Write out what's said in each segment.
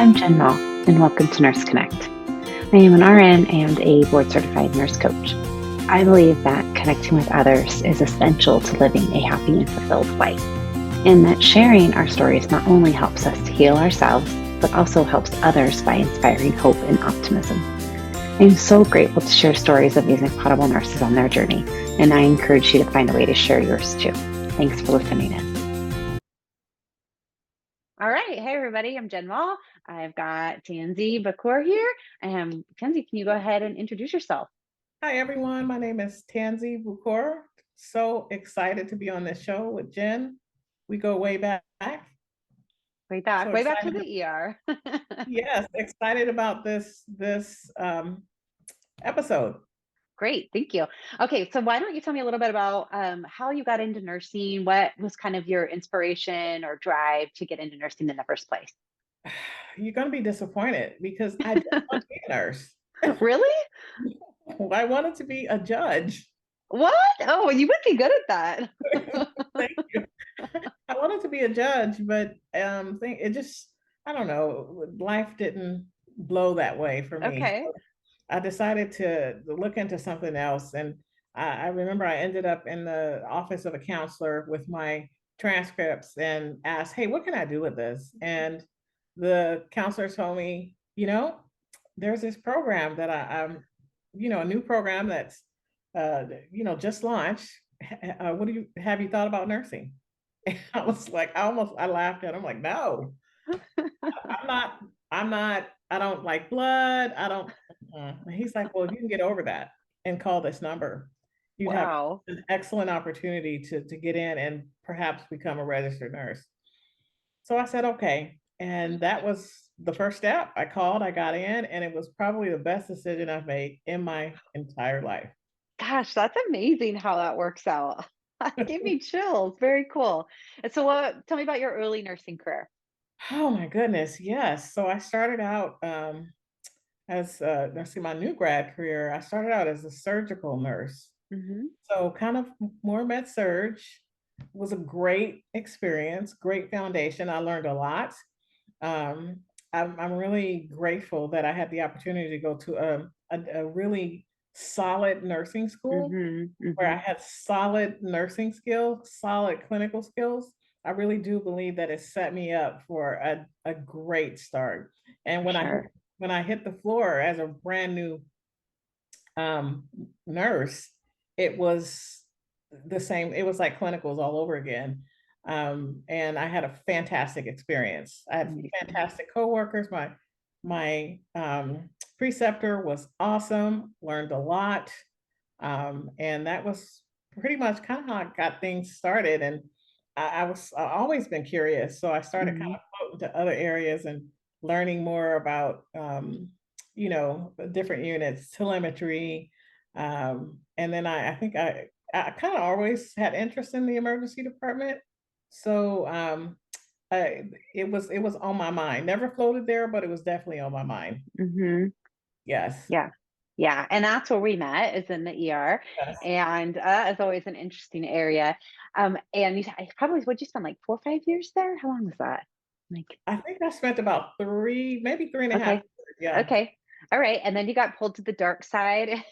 I'm Jen Mall, and welcome to Nurse Connect. I am an RN and a board certified nurse coach. I believe that connecting with others is essential to living a happy and fulfilled life, and that sharing our stories not only helps us to heal ourselves, but also helps others by inspiring hope and optimism. I am so grateful to share stories of these incredible nurses on their journey, and I encourage you to find a way to share yours too. Thanks for listening in. All right. Hey, everybody. I'm Jen Mall. I've got Tanzi Buckor here. Tanzi, can you go ahead and introduce yourself? Hi, everyone. My name is Tanzi Buckor. So excited to be on this show with Jen. We go way back. So Way back to excited. the ER. Yes, excited about this episode. Great. Thank you. Okay. So, why don't you tell me a little bit about how you got into nursing? What was kind of your inspiration or drive to get into nursing in the first place? You're going to be disappointed because I didn't want to be a nurse. Really? I wanted to be a judge. What? Oh, you would be good at that. Thank you. I wanted to be a judge, but it just I don't know. Life didn't blow that way for me. Okay. I decided to look into something else. And I remember I ended up in the office of a counselor with my transcripts and asked, hey, what can I do with this? And the counselor told me, there's this program that I'm, a new program that's, just launched. What do you have you thought about nursing? And I was like, I laughed at him. I'm like, no, I'm not, I don't like blood. I don't. And he's like, well, if you can get over that and call this number, you'd have Wow. an excellent opportunity to get in and perhaps become a registered nurse. So I said, okay. And that was the first step. I called, I got in, and it was probably the best decision I've made in my entire life. Gosh, that's amazing how that works out. Give me chills. Very cool. And so, tell me about your early nursing career. Oh my goodness, yes. So I started out as nursing my new grad career. I started out as a surgical nurse. Hmm. So kind of more med surge was a great experience, great foundation. I learned a lot. Um, I'm really grateful that I had the opportunity to go to a really solid nursing school Hmm. where I Hmm. had solid nursing skills, solid clinical skills. I really do believe that it set me up for a great start. And For sure. when I hit the floor as a brand new um, nurse, it was the same. It was like clinicals all over again. And I had a fantastic experience. I had Amazing. fantastic coworkers. My preceptor was awesome. Learned a lot, and that was pretty much kind of how I got things started. And I always been curious, so I started kind Hmm. of floating to other areas and learning more about different units, telemetry, and then I think I kind of always had interest in the emergency department, so I, it was on my mind. Never floated there, but it was definitely on my mind. Hmm. Yes, Yeah. Yeah. And that's where we met is in the ER. yes. And it's always an interesting area. And I probably, would you spend like 4 or 5 years there? How long was that? Like, I think I spent about maybe three and a half okay. years. Yeah. Okay. All right. And then you got pulled to the dark side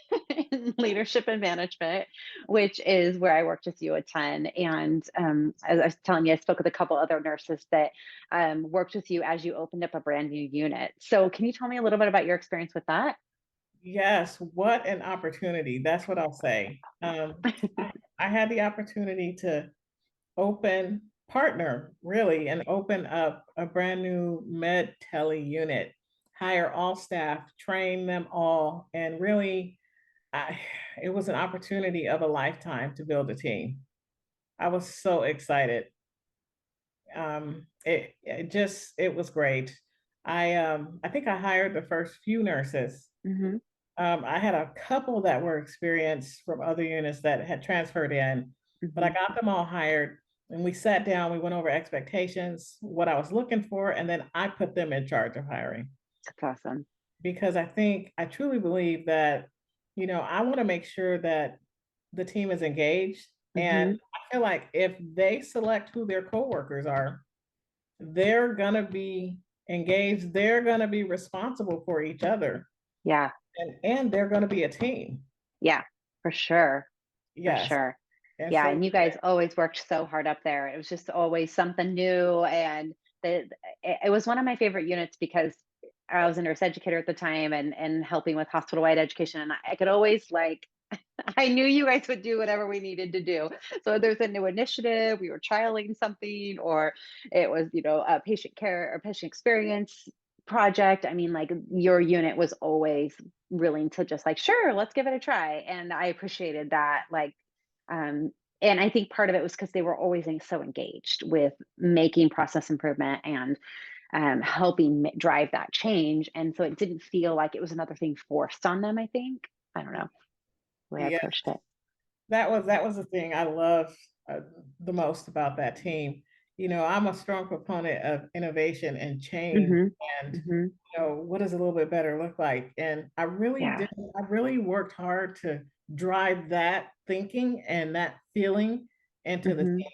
in leadership and management, which is where I worked with you a ton. And as I was telling you, I spoke with a couple other nurses that worked with you as you opened up a brand new unit. So, can you tell me a little bit about your experience with that? Yes, what an opportunity. That's what I'll say. I had the opportunity to partner really, and open up a brand new med tele unit, hire all staff, train them all, and really, I, it was an opportunity of a lifetime to build a team. I was so excited. It was great. I think I hired the first few nurses. Hmm. I had a couple that were experienced from other units that had transferred in, but I Hmm. got them all hired and we sat down, we went over expectations, what I was looking for, and then I put them in charge of hiring That's awesome. because I truly believe that, I want to make sure that the team is engaged. And Hmm. I feel like if they select who their coworkers are, they're gonna be engaged, they're going to be responsible for each other, Yeah. and they're going to be a team. Yeah. For sure. For Yes. sure. And Yeah. so, And you guys always worked so hard up there. It was just always something new. And it was one of my favorite units because I was a nurse educator at the time and helping with hospital wide education. And I could always like, I knew you guys would do whatever we needed to do. So there's a new initiative, we were trialing something, or it was, a patient care or patient experience project. I mean, like your unit was always willing to just like, sure, let's give it a try. And I appreciated that. Um, and I think part of it was because they were always so engaged with making process improvement and helping drive that change. And so it didn't feel like it was another thing forced on them, I think. I don't know the way I yeah, approached it. that was the thing I love uh, the most about that team. I'm a strong proponent of innovation and change, Mhm. and Mhm. what does a little bit better look like? And I really Yeah. did. I really worked hard to drive that thinking and that feeling into the Mhm. team.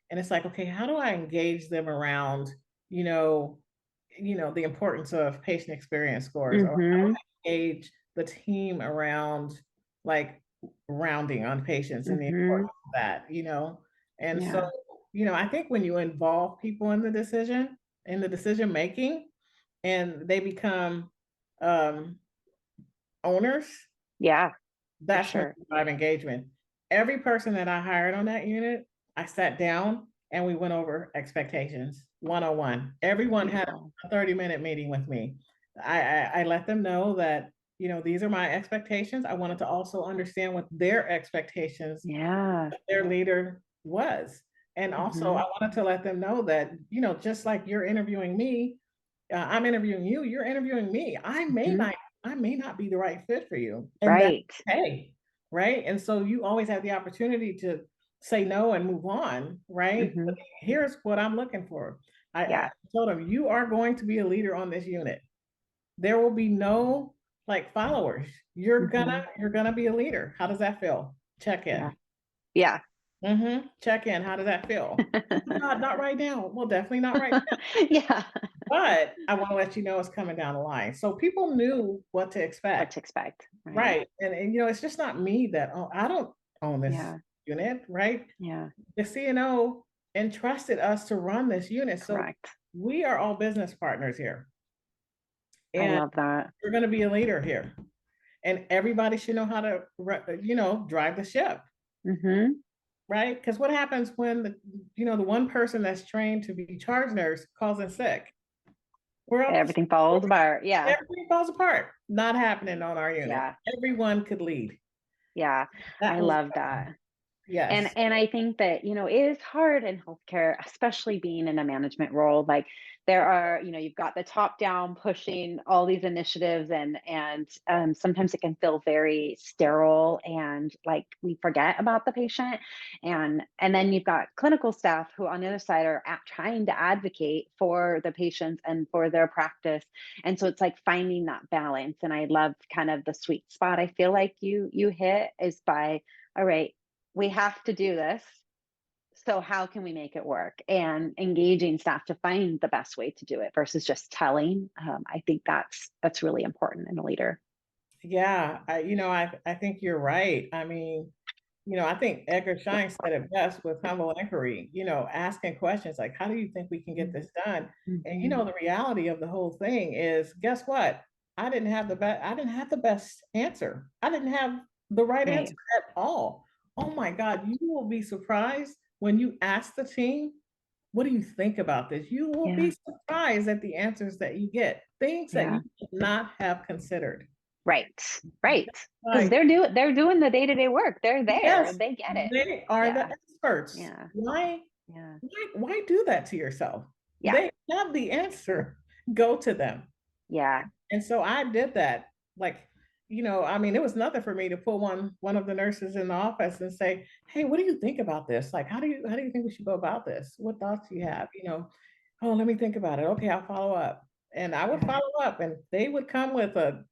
And it's like, okay, how do I engage them around, you know, the importance of patient experience scores, or Mhm. engage the team around like rounding on patients and the Mhm. importance of that. And so, Yeah. I think when you involve people in the decision making, and they become um, owners, Yeah, for that's when sure. you drive engagement. Every person that I hired on that unit, I sat down and we went over expectations 101. Everyone had Beautiful. a 30-minute meeting with me. I let them know that, these are my expectations. I wanted to also understand what their expectations, Yeah. their leader was. And also, I Mhm. wanted to let them know that, just like you're interviewing me, I'm interviewing you, you're interviewing me. Mhm. I may not be the right fit for you. And that's Right. okay. Right. And so you always have the opportunity to say no and move on. Right. But Mhm. here's what I'm looking for. I Yeah. told them, you are going to be a leader on this unit. There will be no like followers. Mhm. You're gonna be a leader. How does that feel? Check Yeah. in. Yeah. Check in. How does that feel? Not right now. Well, definitely not right. Yeah. But I want to let you know it's coming down the line. So people knew what to What expect. to expect, right? Right. And it's just not me that, oh, I don't own this Yeah. unit, right? Yeah. The CNO entrusted us to run this unit. So Correct. we are all business partners here. I And love that. we're going to be a leader here. And everybody should know how to, drive the ship, Mhm. right? Because what happens when the one person that's trained to be charge nurse calls in sick? We're up to Everything falls apart. Yeah. everything falls apart. Not happening on our unit. Yeah. Everyone could lead. Yeah. I That was love that. And yes. and I think that, it is hard in healthcare, especially being in a management role. Like there are, you've got the top down pushing all these initiatives and sometimes it can feel very sterile and like we forget about the patient. And then you've got clinical staff who on the other side are trying to advocate for the patients and for their practice. And so it's like finding that balance. And I love kind of the sweet spot I feel like you hit is by, all right, we have to do this. So how can we make it work? And engaging staff to find the best way to do it versus just telling. I think that's really important in a leader. Yeah, I think you're right. I mean, I think Edgar Schein said it best with humble inquiry, asking questions like, how do you think we can get this done? And Mm-hmm. the reality of the whole thing is, guess what? I didn't have the best answer. I didn't have the right Right. answer at all. Oh my God, you will be surprised when you ask the team, what do you think about this? You will Yeah. be surprised at the answers that you get, things that Yeah. you did not have considered. Right. Right. Because Like, they're doing the day-to-day work. They're there. yes, They get it. they are the Yeah. experts. Yeah. Yeah. Why do that to yourself? Yeah. They have the answer. Go to them. Yeah. And so I did that. Like, I mean, it was nothing for me to pull one of the nurses in the office and say, "Hey, what do you think about this? Like, how do you think we should go about this? What thoughts do you have?" Oh, let me think about it. Okay, I'll follow up. And I would Yeah. follow up, and they would come with a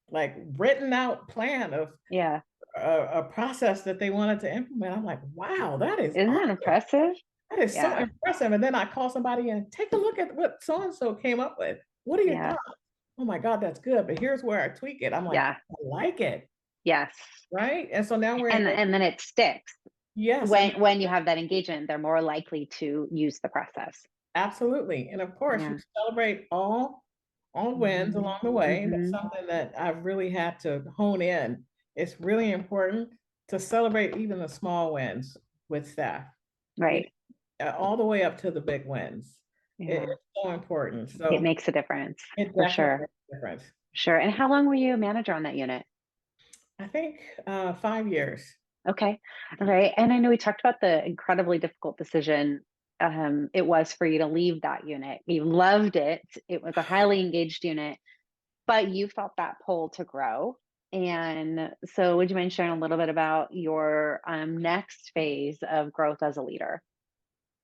like written out plan of Yeah. a process that they wanted to implement. I'm like, wow, that is Isn't that awesome. impressive? That is so Yeah. impressive. And then I call somebody and take a look at what so and so came up with. What are your Yeah. thoughts? Oh my God, that's good. But here's where I tweak it. I'm like, Yeah. I like it. Yes. Right. And so now we're in, And then it sticks. yes. And When you have that engagement, they're more likely to use the process. absolutely. And of course, you Yeah. celebrate all wins Hmm. along the way. That's Hmm. something that I've really had to hone in. It's really important to celebrate even the small wins with staff, you Right. know, all the way up to the big wins. It's Yeah. so important. It So makes a difference it for definitely sure. makes a difference. Sure. And how long were you a manager on that unit? I think 5 years. Okay. All right. And I know we talked about the incredibly difficult decision it was for you to leave that unit. You loved it. It was a highly engaged unit, but you felt that pull to grow. And so, would you mind sharing a little bit about your next phase of growth as a leader?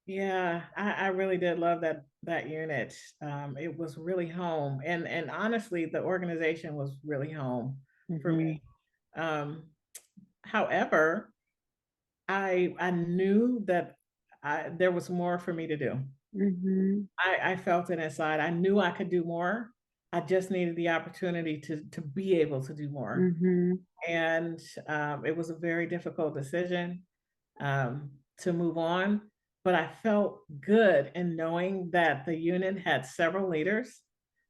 Yeah, I really did love that unit. It was really home, and honestly, the organization was really home for me. Hmm. Um, However, I knew that there was more for me to do. Hmm. I felt it inside. I knew I could do more. I just needed the opportunity to be able to do more. Hmm. And it was a very difficult decision to move on. But I felt good in knowing that the unit had several leaders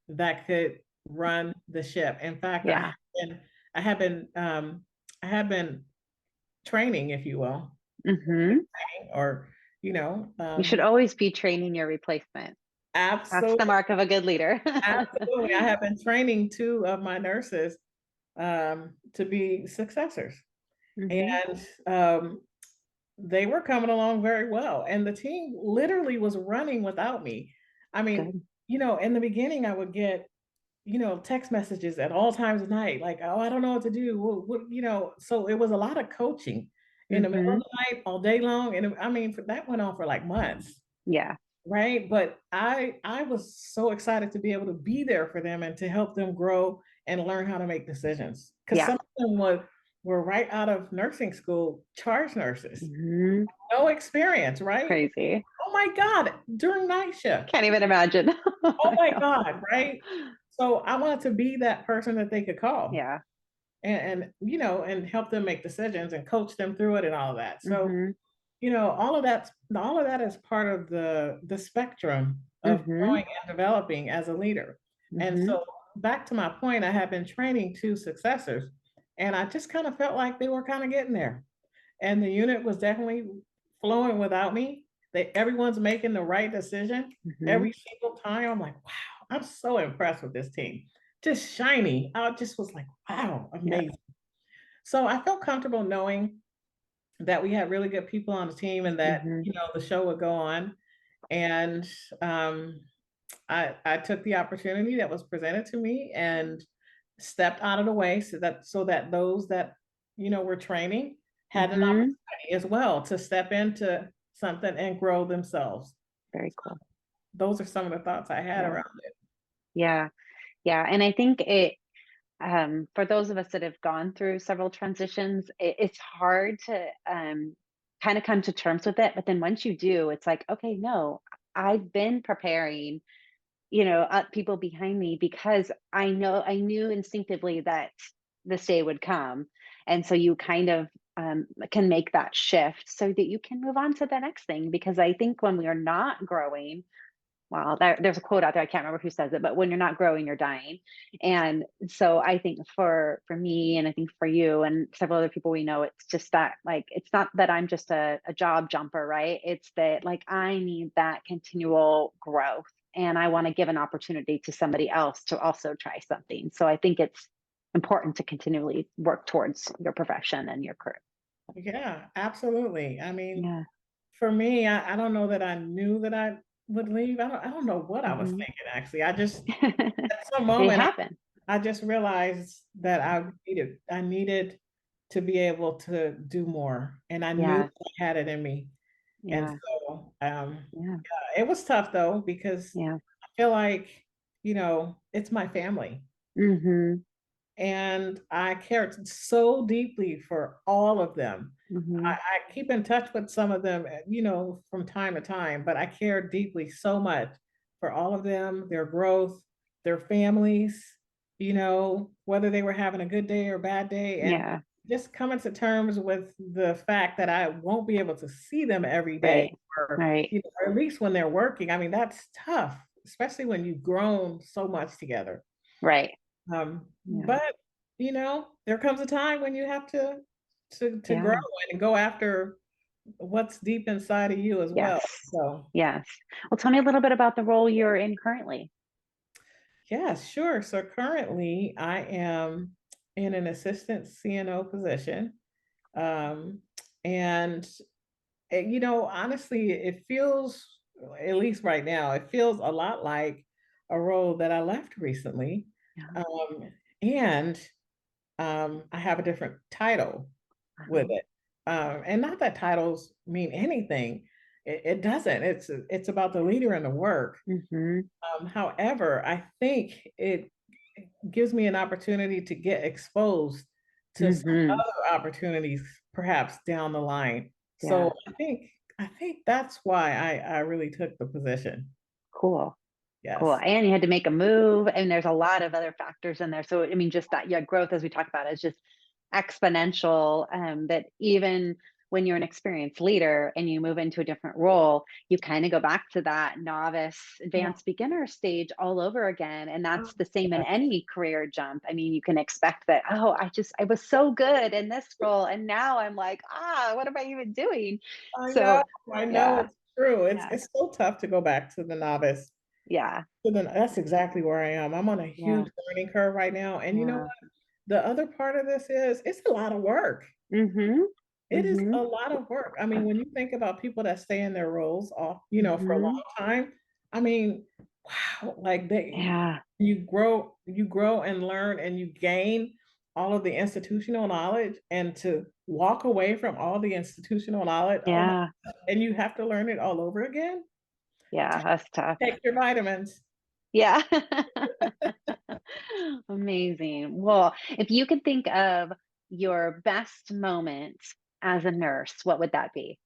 that could run the ship. In fact, Yeah. been, I have been, um, I have been training, if you will, Hmm. or you know, You should always be training your replacement. That's the absolutely, mark of a good leader. absolutely. I have been training two of my nurses to be successors, Hmm. and they were coming along very well. And the team literally was running without me. I mean, Good. in the beginning, I would get, text messages at all times of night, like, oh, I don't know what to do. So it was a lot of coaching in the middle of Hmm. the night all day long. And I mean, that went on for like months. Yeah. Right. But I was so excited to be able to be there for them and to help them grow and learn how to make decisions. Because Yeah. some of them were right out of nursing school, charge nurses, Hmm. no experience, right? Crazy. Oh my God, during night shift. Can't even imagine. Oh I my know. God, right? So I wanted to be that person that they could call Yeah. and help them make decisions and coach them through it and all of that. So Hmm. all of that is part of the spectrum of Hmm. growing and developing as a leader. And Hmm. so back to my point, I have been training two successors, and I just kind of felt like they were kind of getting there. And the unit was definitely flowing without me. Everyone's making the right decision Hmm. every single time. I'm like, wow, I'm so impressed with this team. Just shiny. I just was like, wow, Yeah. amazing. So I felt comfortable knowing that we had really good people on the team and that Hmm. the show would go on. And um, I took the opportunity that was presented to me and stepped out of the way so that those that were training had an Hmm. opportunity as well to step into something and grow themselves. Very cool. Those are some of the thoughts I had Yeah. around it. Yeah. Yeah. And I think for those of us that have gone through several transitions, it's hard to kind of come to terms with it. But then once you do, it's like, okay, no, I've been preparing, people behind me because I knew instinctively that this day would come. And so you kind of can make that shift so that you can move on to the next thing. Because I think when we are not growing, well, there's a quote out there. I can't remember who says it, but when you're not growing, you're dying. And so I think for me, and I think for you and several other people we know, it's just that like it's not that I'm just a job jumper, right? It's that like I need that continual growth, and I want to give an opportunity to somebody else to also try something. So I think it's important to continually work towards your profession and your career. Yeah, absolutely. I mean, Yeah. for me, I don't know that I knew that I would leave. I don't know what I was Hmm. thinking actually. I just at some They moment happen. I just realized that I needed to be able to do more, and I knew Yeah. I had it in me. And Yeah. so, Yeah. it was tough though because Yeah. I feel like it's my family, Hmm. and I cared so deeply for all of them. I, Hmm. I keep in touch with some of them, from time to time, but I care deeply so much for all of them, their growth, their families, whether they were having a good day or bad day, and Yeah. just coming to terms with the fact that I won't be able to see them every day, Right. or, Right. or at least when they're working. I mean, that's tough, especially when you've grown so much together. Right. Yeah. But there comes a time when you have to grow Yeah. and go after what's deep inside of you as well. Yes. So, Yes. Well, tell me a little bit about the role you're in currently. yeah, sure. So currently I am in an assistant CNO position. Um, and honestly, it feels, at least right now, it feels a lot like a role that I left recently. Yeah. Um, and I have a different title with Uh-huh. it. And not that titles mean anything. It doesn't. It's about the leader and the work. Mm-hmm. However, I think it gives me an opportunity to get exposed to some Mm-hmm. other opportunities perhaps down the line. So Yeah. I think that's why I really took the position. Cool. Cool. Yes. And you had to make a move, and there's a lot of other factors in there. So, I mean, just that, yeah, growth, as we talked about, is just exponential. That even when you're an experienced leader and you move into a different role, you kind of go back to that novice, Yeah. advanced beginner stage all over again. And Oh, that's the same in yeah. any career jump. I mean, you can expect that, oh, I was so good in this role. And now I'm like, what am I even doing? I know. So, I know yeah, it's true. It's yeah, it's so tough to go back to the novice. yeah, So then that's exactly where I am. I'm on a yeah, huge learning curve right now. And you know yeah. what? The other part of this is it's a lot of work. Mm-hmm. It is Mm-hmm. a lot of work. I mean, when you think about people that stay in their roles off, for a Mm-hmm. long time, I mean, wow, like Yeah. you grow and learn and you gain all of the institutional knowledge, and to walk away from all the institutional knowledge, oh my, Yeah. and you have to learn it all over again. Yeah. That's tough. Take your vitamins. Yeah. Amazing. Well, if you could think of your best moment as a nurse, what would that be?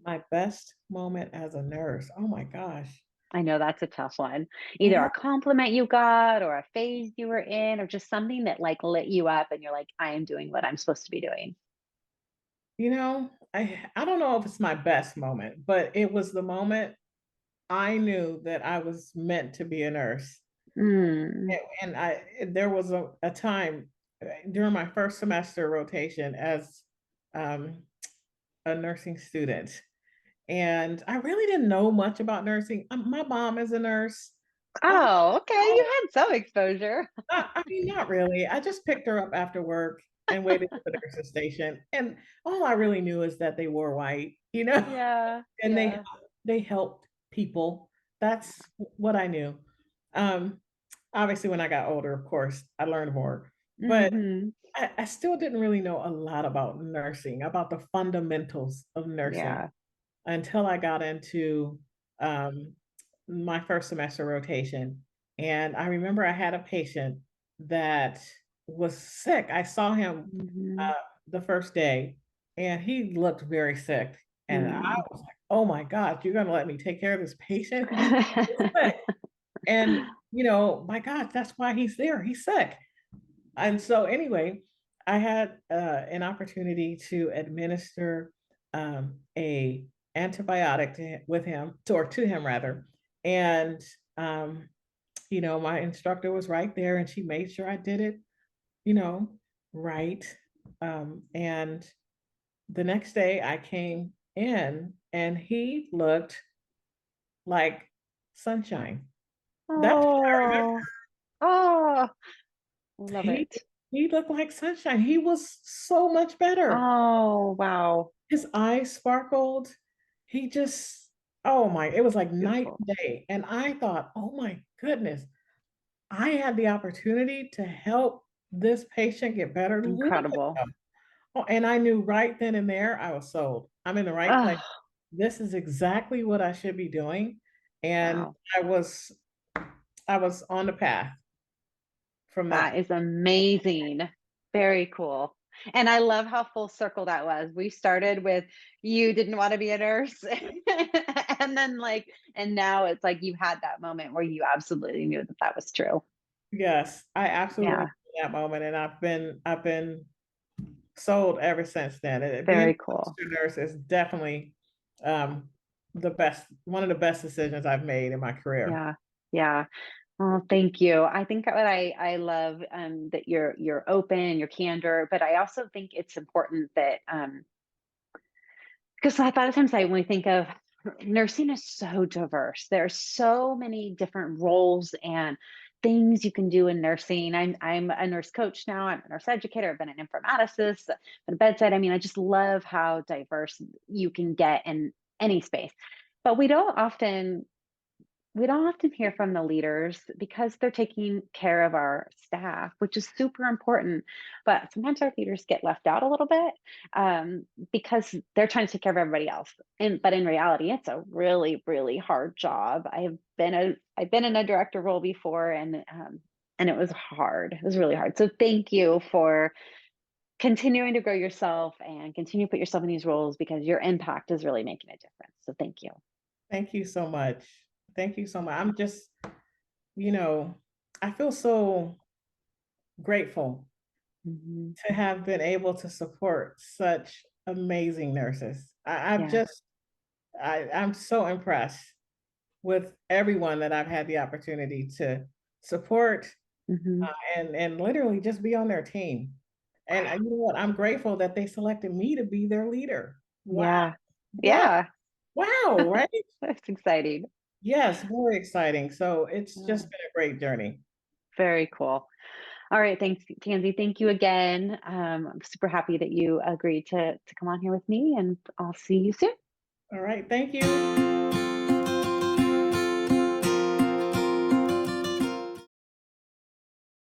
My best moment as a nurse. Oh my gosh. I know that's a tough one. I Either know. a compliment you got or a phase you were in or just something that like lit you up and you're like, I am doing what I'm supposed to be doing. I don't know if it's my best moment, but it was the moment I knew that I was meant to be a nurse. Mm. And there was a time during my first semester rotation as um, a nursing student, and I really didn't know much about nursing. My mom is a nurse. I, Oh, okay. I, You had some exposure. I mean, not really. I just picked her up after work and waited at the nurse's station, and all I really knew is that they wore white, Yeah. and Yeah. they helped people. That's what I knew. Um, Obviously, when I got older, of course, I learned more, but Mm-hmm. I still didn't really know a lot about nursing, about the fundamentals of nursing Yeah. until I got into um, my first semester rotation. And I remember I had a patient that was sick. I saw him Mm-hmm. uh, the first day, and he looked very sick. And I Mm. was like, "Oh my God, you're going to let me take care of this patient? He's sick." And my God, that's why he's there. He's sick. And so anyway, I had an opportunity to administer a antibiotic with him, or to him rather. And um, my instructor was right there, and she made sure I did it, you know, right. And the next day I came in, and he looked like sunshine. That's what I remember. Oh, oh, love He it. he looked like sunshine. He was so much better. Oh, wow. His eyes sparkled. He just, oh my, it was like night Beautiful. and day. And I thought, oh my goodness, I had the opportunity to help this patient get better. Look at Incredible. him. Oh, and I knew right then and there I was sold. I'm in the right place. Oh, This is exactly what I should be doing. And wow. I was on the path from that That is amazing. Very cool. And I love how full circle that was. We started with you didn't want to be a nurse, and And then and now it's like you had that moment where you absolutely knew that that was true. Yes, I absolutely Yeah, knew that moment, and I've been sold ever since then. Being very a cool. registered nurse is definitely the best, one of the best decisions I've made in my career. Yeah, yeah. Oh, thank you. I think what I love that you're open, your candor, but I also think it's important that because a lot of times when we think of nursing is so diverse. There are so many different roles and things you can do in nursing. I'm a nurse coach now. I'm a nurse educator. I've been an informaticist, been a bedside. I mean, I just love how diverse you can get in any space. But we don't often hear from the leaders because they're taking care of our staff, which is super important. But sometimes our leaders get left out a little bit because they're trying to take care of everybody else. But in reality, it's a really, really hard job. I've been in a director role before, and it was hard. It was really hard. So thank you for continuing to grow yourself and continue to put yourself in these roles because your impact is really making a difference. So thank you. Thank you so much. Thank you so much. I'm just, you know, I feel so grateful Mhm. to have been able to support such amazing nurses. I've Yeah. just, I'm so impressed with everyone that I've had the opportunity to support Hmm. and literally just be on their team. And you know what? I'm grateful that they selected me to be their leader. Wow. Yeah. That, Yeah. wow, right? That's exciting. Yes, very exciting. So it's just Yeah. been a great journey. Very cool. All right. Thanks, Tanzi. Thank you again. I'm super happy that you agreed to come on here with me, and I'll see you soon. All right. Thank you.